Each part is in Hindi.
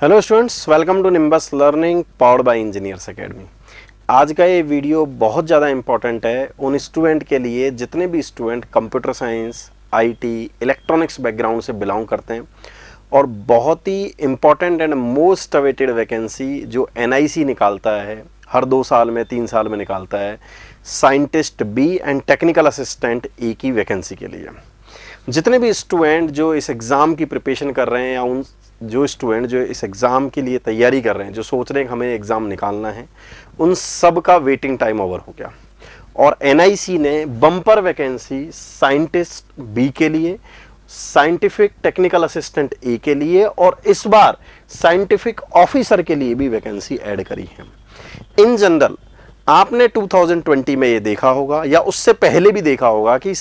Hello students, welcome to Nimbus learning powered by engineers academy. आज का ये वीडियो बहुत ज़्यादा इम्पॉर्टेंट है उन स्टूडेंट के लिए जितने भी student computer science, IT, electronics background से बिलोंग करते हैं। और बहुत ही important and most awaited vacancy जो एनआईसी निकालता है, हर 2 साल में 3 साल में निकालता है, scientist B and technical assistant A की वैकेंसी के लिए। जितने भी स्टूडेंट जो इस एग्ज़ाम की प्रिपरेशन कर रहे हैं या उन जो स्टूडेंट जो इस एग्ज़ाम के लिए तैयारी कर रहे हैं, जो सोच रहे हैं कि हमें एग्ज़ाम निकालना है, उन सब का वेटिंग टाइम ओवर हो गया। और एनआईसी ने बम्पर वैकेंसी साइंटिस्ट बी के लिए, साइंटिफिक टेक्निकल असिस्टेंट ए के लिए और इस बार साइंटिफिक ऑफिसर के लिए भी वैकेंसी ऐड करी है। इन जनरल आपने 2020 में ये देखा होगा या उससे पहले भी देखा होगा कि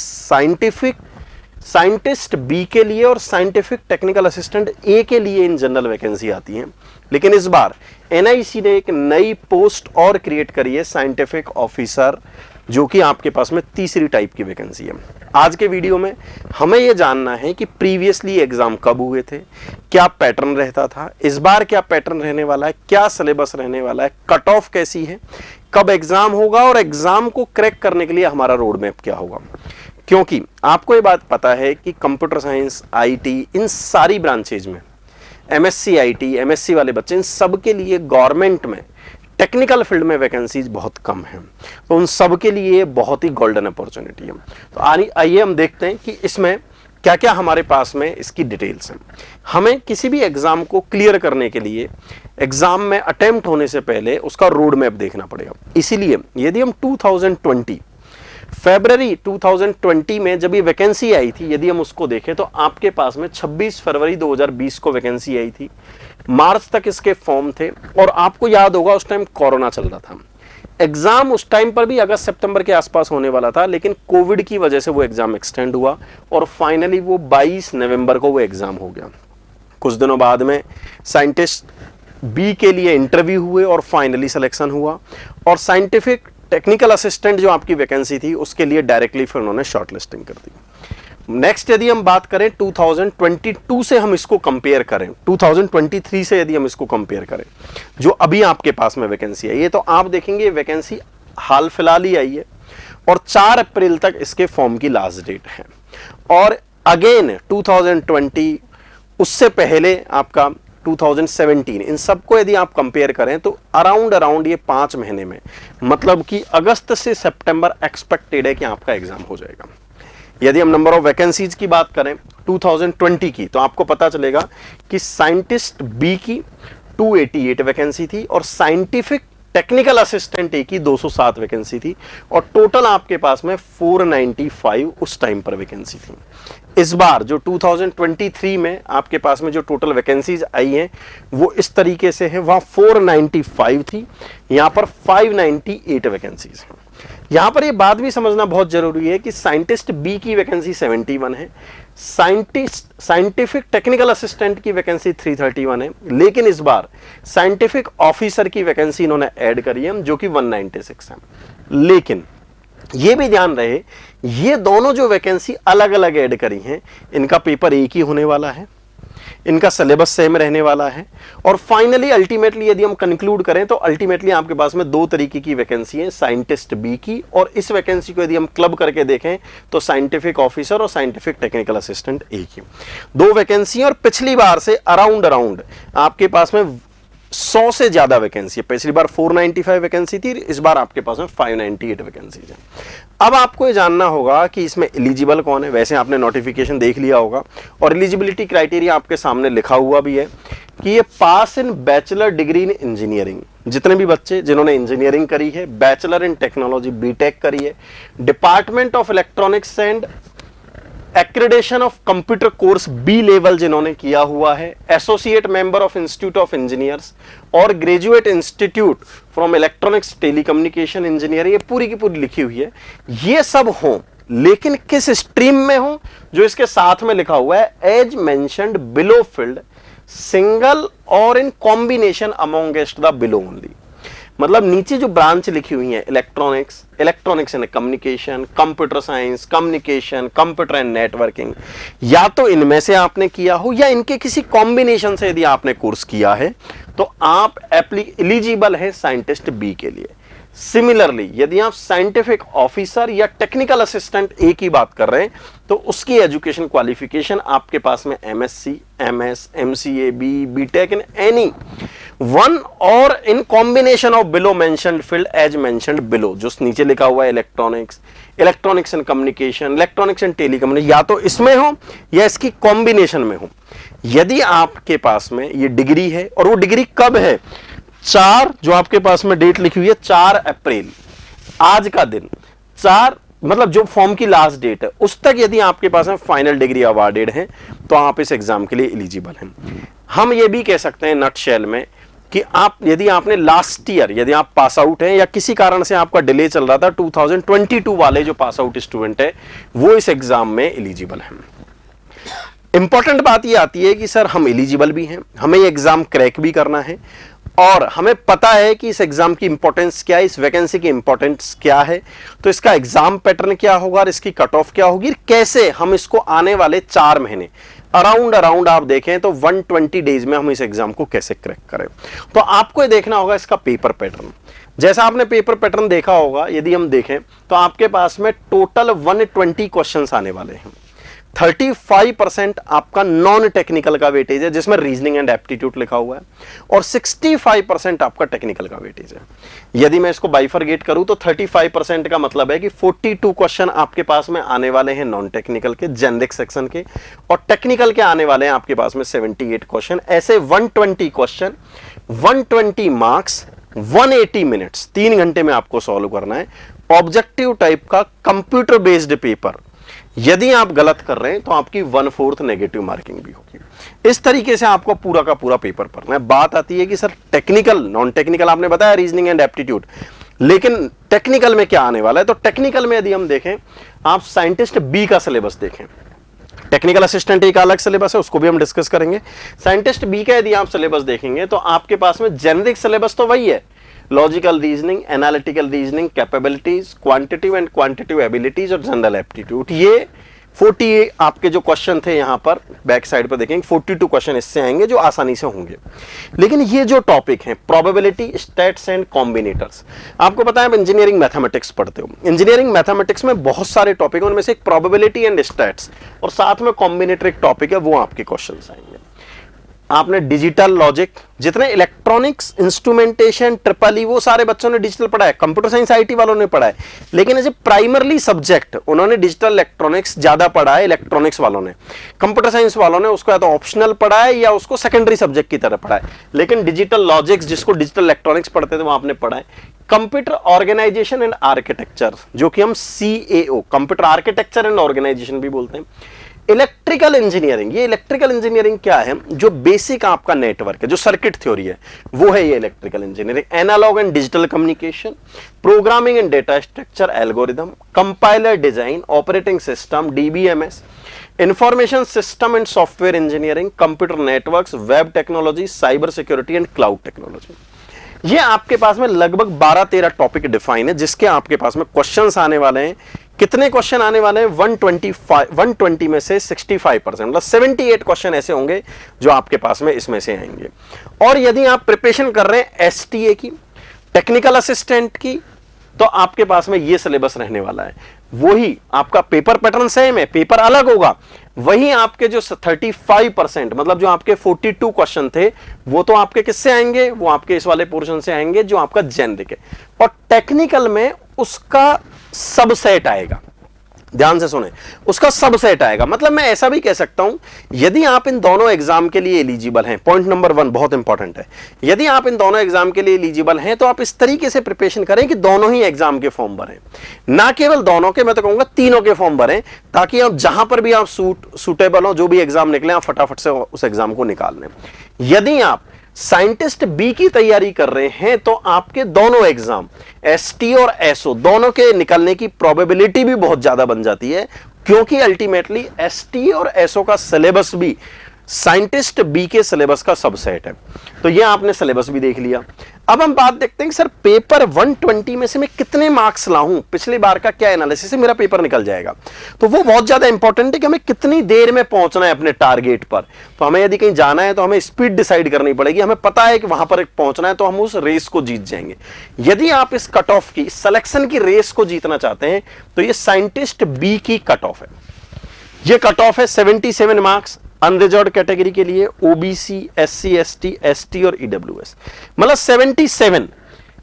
साइंटिस्ट बी के लिए और साइंटिफिक टेक्निकल असिस्टेंट ए के लिए इन जनरल वैकेंसी आती हैं। लेकिन इस बार एनआईसी ने एक नई पोस्ट और क्रिएट करी है, साइंटिफिक ऑफिसर, जो कि आपके पास में तीसरी टाइप की वैकेंसी है। आज के वीडियो में हमें यह जानना है कि प्रीवियसली एग्जाम कब हुए थे, क्या पैटर्न रहता था, इस बार क्या पैटर्न रहने वाला है, क्या सिलेबस रहने वाला है, कट ऑफ कैसी है, कब एग्जाम होगा और एग्जाम को क्रैक करने के लिए हमारा रोड मैप क्या होगा। क्योंकि आपको ये बात पता है कि कंप्यूटर साइंस, आईटी, इन सारी ब्रांचेज में एमएससी आईटी, एमएससी वाले बच्चे, इन सब के लिए गवर्नमेंट में टेक्निकल फील्ड में वैकेंसीज बहुत कम हैं। तो उन सब के लिए बहुत ही गोल्डन अपॉर्चुनिटी है। तो आइए हम देखते हैं कि इसमें क्या क्या हमारे पास में इसकी डिटेल्स हैं। हमें किसी भी एग्जाम को क्लियर करने के लिए एग्जाम में अटेम्प्ट होने से पहले उसका रोड मैप देखना पड़ेगा। इसीलिए यदि हम 2020 फरवरी 2020 में जब ये वैकेंसी आई थी, यदि हम उसको देखें तो आपके पास में 26 फरवरी 2020 को वैकेंसी आई थी। मार्च तक इसके फॉर्म थे और आपको याद होगा उस टाइम कोरोना चल रहा था। एग्जाम उस टाइम पर भी अगस्त सितंबर के आसपास होने वाला था, लेकिन कोविड की वजह से वो एग्जाम एक्सटेंड हुआ और फाइनली वो 22 नवंबर को वो एग्जाम हो गया। कुछ दिनों बाद में साइंटिस्ट बी के लिए इंटरव्यू हुए और फाइनली सिलेक्शन हुआ और साइंटिफिक टेक्निकल असिस्टेंट जो आपकी वैकेंसी थी उसके लिए डायरेक्टली फिर उन्होंने शॉर्टलिस्टिंग कर दी। नेक्स्ट यदि हम बात करें 2022 से हम इसको कंपेयर करें, 2023 से यदि हम इसको कंपेयर करें, जो अभी आपके पास में वैकेंसी है, ये तो आप देखेंगे वैकेंसी हाल फिलहाल ही आई है और 4 अप्रैल तक इसके फॉर्म की लास्ट डेट है। और अगेन 2020, उससे पहले आपका 2017, इन सबको यदि आप कंपेयर करें तो अराउंड ये 5 महीने में, मतलब कि अगस्त से सितंबर एक्सपेक्टेड है कि आपका एग्जाम हो जाएगा। यदि हम नंबर ऑफ वैकेंसीज की बात करें 2020 की, तो आपको पता चलेगा कि साइंटिस्ट बी की 288 वैकेंसी थी और साइंटिफिक टेक्निकल असिस्टेंट ए की 207 वैकेंसी थी और टोटल आपके पास में 495 उस टाइम पर वैकेंसी थी। इस बार जो 2023 में आपके पास में जो टोटल वैकेंसीज आई हैं वो इस तरीके से है, वहां 495 थी, यहां पर 598 वैकेंसीज हैं। यहां पर ये बात भी समझना बहुत जरूरी है कि साइंटिस्ट बी की वैकेंसी 71 है, साइंटिफिक टेक्निकल असिस्टेंट की वैकेंसी 331 है, लेकिन इस बार साइंटिफिक ऑफिसर की वैकेंसी इन्होंने ऐड करी है जो कि 196 है। लेकिन ये भी ध्यान रहे, ये दोनों जो वैकेंसी अलग अलग ऐड करी हैं, इनका पेपर एक ही होने वाला है, इनका सिलेबस सेम रहने वाला है और फाइनली अल्टीमेटली यदि हम कंक्लूड करें तो अल्टीमेटली आपके पास में 2 तरीके की वैकेंसी है, साइंटिस्ट बी की, और इस वैकेंसी को यदि हम क्लब करके देखें तो साइंटिफिक ऑफिसर और साइंटिफिक टेक्निकल असिस्टेंट ए की 2 वैकेंसी है। और पिछली बार से अराउंड आपके पास में 100 से ज्यादा वैकेंसी है। पिछली बार 495 वैकेंसी थी, इस बार आपके पास में 598 वैकेंसी है। अब आपको ये जानना होगा कि इसमें एलिजिबल कौन है। वैसे आपने नोटिफिकेशन देख लिया होगा और एलिजिबिलिटी क्राइटेरिया आपके सामने लिखा हुआ भी है कि ये pass in bachelor degree in engineering, जितने भी बच्चे जिन्होंने इंजीनियरिंग करी है, बैचलर इन टेक्नोलॉजी बीटेक करी है, department of electronics and accreditation of computer course B level जिन्होंने किया हुआ है, associate member of institute of engineers और graduate institute from electronics telecommunication engineer, ये पूरी की पूरी लिखी हुई है, ये सब हों, लेकिन किस स्ट्रीम में हो, जो इसके साथ में लिखा हुआ है as mentioned below field single or in combination amongst the below only. मतलब नीचे जो ब्रांच लिखी हुई है, electronics, electronics and communication, computer science, communication, computer and networking, या तो इनमें से आपने किया हो या इनके किसी कॉम्बिनेशन से यदि आपने कोर्स किया है तो आप एलिजिबल है साइंटिस्ट बी के लिए। सिमिलरली यदि आप साइंटिफिक ऑफिसर या टेक्निकल असिस्टेंट ए की बात कर रहे हैं तो उसकी एजुकेशन क्वालिफिकेशन आपके पास में MSc, MS, MCA, BTech in any one or in combination of below mentioned field as mentioned below, जो नीचे लिखा हुआ है electronics, electronics and communication, electronics and telecommunication, या तो इसमें हो या इसकी कॉम्बिनेशन में हो। यदि आपके पास में ये डिग्री है, और वो डिग्री कब है, 4 जो आपके पास में डेट लिखी हुई है 4 अप्रैल, आज का दिन 4 मतलब जो फॉर्म की लास्ट डेट है उस तक यदि आपके पास में फाइनल डिग्री अवार्डेड है तो आप इस एग्जाम के लिए एलिजिबल हैं। हम ये भी कह सकते हैं नटशेल में कि आप यदि आपने लास्ट ईयर यदि आप पास आउट हैं या किसी कारण से आपका डिले चल रहा था, 2022 वाले जो पास आउट स्टूडेंट है वो इस एग्जाम में एलिजिबल हैं। इंपॉर्टेंट बात ये आती है कि सर हम एलिजिबल भी हैं, हमें ये एग्जाम क्रैक भी करना है और हमें पता है कि इस एग्जाम की इंपॉर्टेंस क्या है, इस वैकेंसी की इंपॉर्टेंस क्या है, तो इसका एग्जाम पैटर्न क्या होगा और इसकी कट ऑफ क्या होगी, कैसे हम इसको आने वाले 4 महीने अराउंड आप देखें तो 120 डेज में हम इस एग्जाम को कैसे क्रैक करें। तो आपको ये देखना होगा इसका पेपर पैटर्न। जैसा आपने पेपर पैटर्न देखा होगा, यदि हम देखें तो आपके पास में टोटल 120 क्वेश्चंस आने वाले हैं। 35% आपका नॉन टेक्निकल का वेटेज है जिसमें रीजनिंग एंड एप्टीट्यूड लिखा हुआ है और 65% आपका टेक्निकल का वेटेज है। यदि मैं इसको बाइफरगेट करूं तो 35% का मतलब है कि 42 क्वेश्चन आपके पास में आने वाले हैं नॉन टेक्निकल के, जेनेरिक सेक्शन के, और टेक्निकल के आने वाले हैं आपके पास में 78 क्वेश्चन। ऐसे 120 क्वेश्चन, 120 मार्क्स, 180 मिनट्स, 3 घंटे में आपको सॉल्व करना है। ऑब्जेक्टिव टाइप का कंप्यूटर बेस्ड पेपर, यदि आप गलत कर रहे हैं तो आपकी 1/4 नेगेटिव मार्किंग भी होगी। इस तरीके से आपको पूरा का पूरा पेपर पढ़ना है। बात आती है कि सर टेक्निकल, नॉन टेक्निकल आपने बताया रीजनिंग एंड एप्टीट्यूड, लेकिन टेक्निकल में क्या आने वाला है, तो टेक्निकल में यदि हम देखें, आप साइंटिस्ट बी का सिलेबस देखें, टेक्निकल असिस्टेंट एक अलग सिलेबस है, उसको भी हम डिस्कस करेंगे। साइंटिस्ट बी का यदि आप सिलेबस देखेंगे तो आपके पास में जेनेरिक सिलेबस तो वही है, logical reasoning, analytical reasoning, capabilities, quantitative and quantitative abilities और जनरल एप्टीट्यूड। ये 40 आपके जो क्वेश्चन थे यहां पर बैक साइड पर देखेंगे, 42 क्वेश्चन इससे आएंगे जो आसानी से होंगे। लेकिन ये जो टॉपिक है प्रोबेबिलिटी, स्टैट्स एंड कॉम्बिनेटर्स, आपको पता है आप इंजीनियरिंग मैथमेटिक्स पढ़ते हो, इंजीनियरिंग मैथमेटिक्स में बहुत सारे टॉपिक है, उनमें से एक प्रोबेबिलिटी एंड स्टैट्स और साथ में कॉम्बिनेटर एक टॉपिक है, वो आपके क्वेश्चन आएंगे। आपने डिजिटल लॉजिक, जितने इलेक्ट्रॉनिक्स, इंस्ट्रूमेंटेशन, ट्रिपल, वो सारे बच्चों ने डिजिटल पढ़ा है, कंप्यूटर साइंस आईटी वालों ने पढ़ा है, लेकिन एज ए प्राइमरली सब्जेक्ट उन्होंने डिजिटल इलेक्ट्रॉनिक्स ज्यादा पढ़ा है इलेक्ट्रॉनिक्स वालों ने। कंप्यूटर साइंस वालों ने उसको या तो ऑप्शनल पढ़ा है या उसको सेकेंडरी सब्जेक्ट की तरह पढ़ा है, लेकिन डिजिटल लॉजिक्स जिसको डिजिटल इलेक्ट्रॉनिक्स पढ़ते थे वो आपने पढ़ा है। कंप्यूटर ऑर्गेनाइजेशन एंड आर्किटेक्चर, जो कि हम CAO, computer architecture and organisation भी बोलते हैं। इलेक्ट्रिकल इंजीनियरिंग, ये इलेक्ट्रिकल इंजीनियरिंग क्या है, जो बेसिक आपका नेटवर्क है, जो सर्किट थ्योरी है, वो है ये electrical engineering. Analog and digital communication, programming and data structure, algorithm, compiler design, operating system, DBMS, information system and software engineering, computer networks, web technology, cyber security and cloud technology. ये आपके पास में लगभग 12-13 टॉपिक डिफाइन है जिसके आपके पास में क्वेश्चंस आने वाले हैं। कितने क्वेश्चन आने वाले हैं, 120 में से 65%, मतलब 78 क्वेश्चन ऐसे होंगे जो आपके पास में इसमें से आएंगे। और यदि आप प्रिपरेशन कर रहे हैं STA की, टेक्निकल असिस्टेंट की, तो आपके पास में ये सिलेबस रहने वाला है। वही आपका पेपर पैटर्न सेम है, पेपर अलग होगा, वही आपके जो 35% मतलब जो आपके 42 क्वेश्चन थे वो तो आपके किससे आएंगे, वो आपके इस वाले पोर्शन से आएंगे जो आपका जेनेरिक है, और टेक्निकल में उसका सबसेट आएगा। ध्यान से सुने, उसका सबसेट आएगा। मतलब मैं ऐसा भी कह सकता हूं, यदि आप इन दोनों एग्जाम के लिए एलिजिबल हैं, पॉइंट नंबर 1 बहुत इंपॉर्टेंट है, यदि आप इन दोनों एग्जाम के लिए एलिजिबल हैं तो आप इस तरीके से प्रिपरेशन करें कि दोनों ही एग्जाम के फॉर्म भरें, ना केवल दोनों के, मैं तो कहूंगा तीनों के फॉर्म भरें, ताकि आप जहां पर भी आप सूटेबल हो, जो भी एग्जाम निकले, आप फटाफट से उस एग्जाम को निकाल लें। यदि आप साइंटिस्ट बी की तैयारी कर रहे हैं तो आपके दोनों एग्जाम ST और SO दोनों के निकलने की प्रोबेबिलिटी भी बहुत ज्यादा बन जाती है, क्योंकि अल्टीमेटली ST और SO का सिलेबस भी साइंटिस्ट बी के सिलेबस का सबसेट है। तो ये आपने सिलेबस भी देख लिया। अब हम बात देखते हैं कि सर पेपर 120 में से मैं कितने मार्क्स लाऊं, पिछली बार का क्या एनालिसिस है, मेरा पेपर निकल जाएगा। तो वो बहुत ज्यादा इंपॉर्टेंट है कि हमें कितनी देर में पहुंचना है अपने टारगेट पर। तो हमें यदि कहीं जाना है तो हमें स्पीड डिसाइड करनी पड़ेगी, हमें पता है कि वहां पर पहुंचना है तो हम उस रेस को जीत जाएंगे। यदि आप इस कट ऑफ की सिलेक्शन की रेस को जीतना चाहते हैं तो ये साइंटिस्ट बी की कट ऑफ है। ये कट ऑफ है 77 मार्क्स अनरिजर्व्ड कैटेगरी के लिए, ओबीसी, एससी, एसटी और ईडब्ल्यूएस, मतलब 77।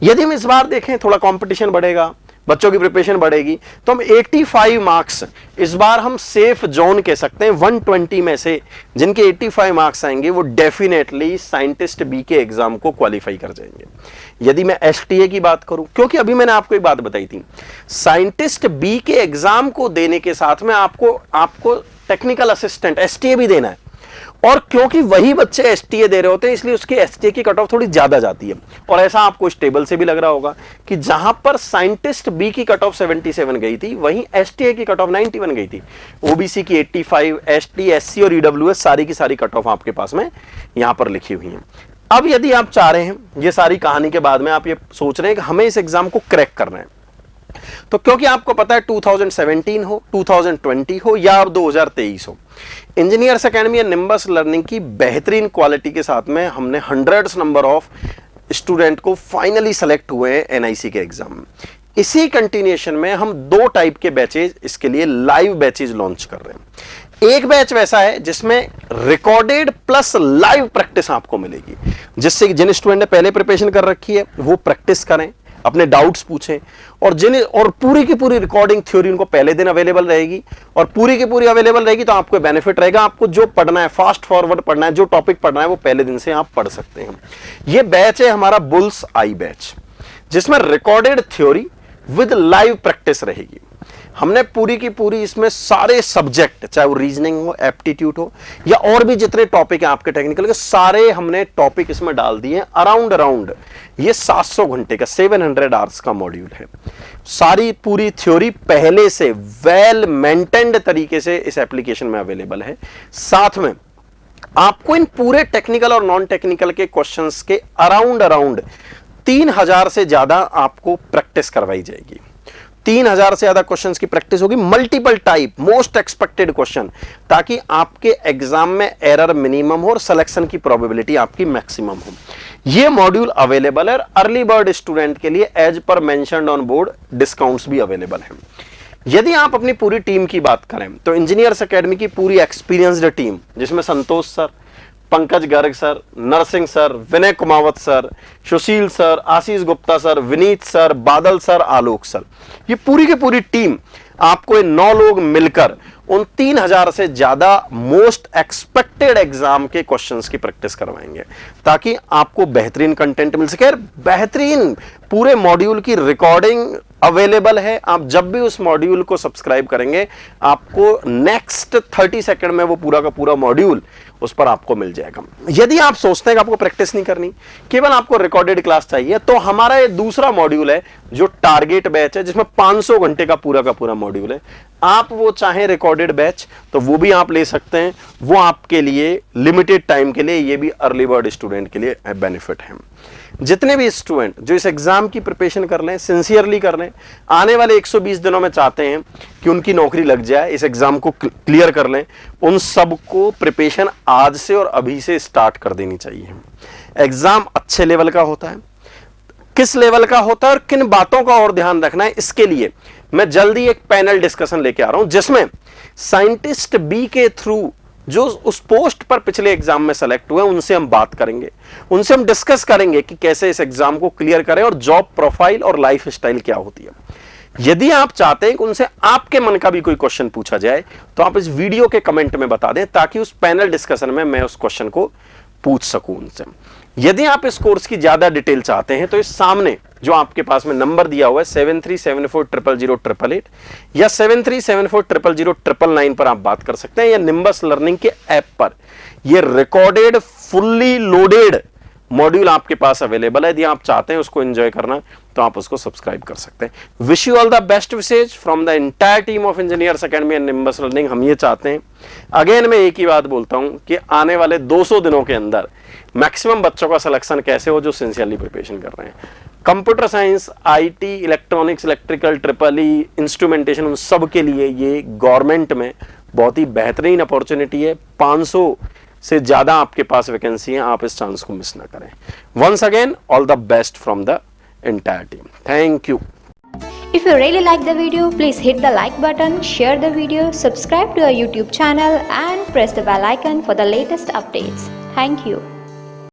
यदि हम इस बार देखें थोड़ा कंपटीशन बढ़ेगा, बच्चों की प्रिपरेशन बढ़ेगी, तो हम 85 मार्क्स इस बार हम सेफ जोन कह सकते हैं। 120 में से जिनके 85 मार्क्स आएंगे वो डेफिनेटली साइंटिस्ट बी के एग्जाम को क्वालिफाई कर जाएंगे। यदि मैं एसटीए की बात करूं, क्योंकि अभी मैंने आपको एक बात बताई थी, साइंटिस्ट बी के एग्जाम को देने के साथ में आपको टेक्निकल असिस्टेंट एसटीए भी देना है, और क्योंकि वही बच्चे एसटीए दे रहे होते हैं इसलिए उसकी एसटीए की कट ऑफ थोड़ी ज्यादा जाती है। और ऐसा आपको इस टेबल से भी लग रहा होगा कि जहां पर साइंटिस्ट बी की कट ऑफ 77 गई थी वहीं एसटीए की कट ऑफ 91 गई थी। ओबीसी की 85, एसटी, एससी और ईडब्ल्यूएस सारी की सारी कट ऑफ आपके पास में यहां पर लिखी हुई है। अब यदि आप चाह रहे हैं, ये सारी कहानी के बाद में आप ये सोच रहे हैं कि हमें इस एग्जाम को क्रैक करना है, तो क्योंकि आपको पता है 2017 हो, 2020 हो या अब 2023 हो, इंजीनियर्स एकेडमी या निम्बस लर्निंग की बेहतरीन क्वालिटी के साथ में हमने हंड्रेड्स नंबर ऑफ स्टूडेंट को फाइनली सेलेक्ट हुए हैं एनआईसी के एग्जाम में। इसी कंटिन्यूएशन में हम 2 टाइप के बैचेज इसके लिए लाइव बैचेज लॉन्च कर रहे हैं। एक बैच वैसा है जिसमें रिकॉर्डेड प्लस लाइव प्रैक्टिस आपको मिलेगी, जिससे जिन स्टूडेंट ने पहले प्रिपरेशन कर रखी है वो प्रैक्टिस करें, अपने डाउट्स पूछें, और पूरी की पूरी रिकॉर्डिंग थ्योरी उनको पहले दिन अवेलेबल रहेगी, और पूरी की पूरी अवेलेबल रहेगी तो आपको बेनिफिट रहेगा। आपको जो पढ़ना है, फास्ट फॉरवर्ड पढ़ना है, जो टॉपिक पढ़ना है वो पहले दिन से आप पढ़ सकते हैं। ये बैच है हमारा बुल्स आई बैच, जिसमें recorded theory with live practice रहेगी। हमने पूरी की पूरी इसमें सारे सब्जेक्ट, चाहे वो रीजनिंग हो, एप्टीट्यूड हो या और भी जितने टॉपिक हैं आपके टेक्निकल के, सारे हमने टॉपिक इसमें डाल दिए हैं। अराउंड ये 700 घंटे का 700 आवर्स का मॉड्यूल है। सारी पूरी थ्योरी पहले से वेल मेंटेन्ड तरीके से इस एप्लीकेशन में अवेलेबल है। साथ में आपको इन पूरे टेक्निकल और नॉन टेक्निकल के क्वेश्चंस के अराउंड 3000 से ज्यादा आपको प्रैक्टिस करवाई जाएगी। 3000 से ज्यादा क्वेश्चंस की प्रैक्टिस होगी, multiple type, most expected question, ताकि आपके एग्जाम में एरर मिनिमम हो और सिलेक्शन की प्रोबेबिलिटी आपकी मैक्सिमम हो। यह मॉड्यूल अवेलेबल है। अर्ली बर्ड स्टूडेंट के लिए as per mentioned on board discounts भी अवेलेबल है। यदि आप अपनी पूरी टीम की बात करें तो इंजीनियर्स एकेडमी की पूरी एक्सपीरियंस्ड टीम, जिसमें Santosh sir, Pankaj Garg sir, Narsingh sir, Vinay Kumawat sir, Sushil sir, Ashish Gupta sir, Vineet sir, Badal sir, Alok sir, ये पूरी की पूरी टीम आपको ये 9 लोग मिलकर उन 3000 से ज्यादा मोस्ट एक्सपेक्टेड एग्जाम के क्वेश्चंस की प्रैक्टिस करवाएंगे, ताकि आपको बेहतरीन कंटेंट मिल सके। बेहतरीन पूरे मॉड्यूल की रिकॉर्डिंग अवेलेबल है। आप जब भी उस मॉड्यूल को सब्सक्राइब करेंगे आपको नेक्स्ट 30 सेकंड में वो पूरा का पूरा मॉड्यूल उस पर आपको मिल जाएगा। यदि आप सोचते हैं कि आपको प्रैक्टिस नहीं करनी, केवल आपको रिकॉर्डेड क्लास चाहिए, तो हमारा ये दूसरा मॉड्यूल है जो टारगेट बैच है, जिसमें 500 घंटे का पूरा मॉड्यूल है। आप वो चाहें रिकॉर्डेड बैच तो वो भी आप ले सकते हैं, वो आपके लिए लिमिटेड टाइम के लिए, ये भी अर्ली बर्ड स्टूडेंट के लिए बेनिफिट है। जितने भी स्टूडेंट जो इस एग्जाम की प्रिपरेशन कर लें, सिंसियरली कर लें, आने वाले 120 दिनों में चाहते हैं कि उनकी नौकरी लग जाए, इस एग्जाम को क्लियर कर लें, उन सबको प्रिपरेशन आज से और अभी से स्टार्ट कर देनी चाहिए। एग्जाम अच्छे लेवल का होता है, किस लेवल का होता है और किन बातों का और ध्यान रखना है, इसके लिए मैं जल्दी एक पैनल डिस्कशन लेके आ रहा हूं, जिसमें साइंटिस्ट बी के थ्रू जो उस पोस्ट पर पिछले एग्जाम में सेलेक्ट हुए उनसे हम बात करेंगे, उनसे हम डिस्कस करेंगे कि कैसे इस एग्जाम को क्लियर करें और जॉब प्रोफाइल और लाइफ स्टाइल क्या होती है। यदि आप चाहते हैं कि उनसे आपके मन का भी कोई क्वेश्चन पूछा जाए तो आप इस वीडियो के कमेंट में बता दें, ताकि उस पैनल डिस्कशन में मैं उस क्वेश्चन को पूछ सकूं उनसे। यदि आप इस कोर्स की ज्यादा डिटेल चाहते हैं तो इस सामने जो आपके पास में नंबर दिया हुआ है 7374000888 या 7374000999 पर आप बात कर सकते हैं, या निम्बस लर्निंग के ऐप पर ये रिकॉर्डेड फुल्ली लोडेड मॉड्यूल आपके पास अवेलेबल है। यदि आप चाहते हैं उसको एंजॉय करना तो आप उसको सब्सक्राइब कर सकते हैं। Wish you all the best wishes from the entire team of engineers academy and nimbus learning. हम ये चाहते हैं, अगेन मैं एक ही बात बोलता हूं कि आने वाले 200 दिनों के अंदर मैक्सिमम बच्चों का सिलेक्शन कैसे हो जो सिंसियरली प्रिपरेशन कर रहे हैं। Computer science, IT, electronics, electrical, triple E, instrumentation, उन सब के लिए ये गवर्नमेंट में बहुत ही बेहतरीन अपॉर्चुनिटी है। 500 से ज्यादा आपके पास वैकेंसी है, आप इस चांस को मिस ना करें। Once again all the best from the entire team. Thank you. If you really like the video, please hit the like button, share the video, subscribe to our YouTube channel and press the bell icon for the latest updates. Thank you.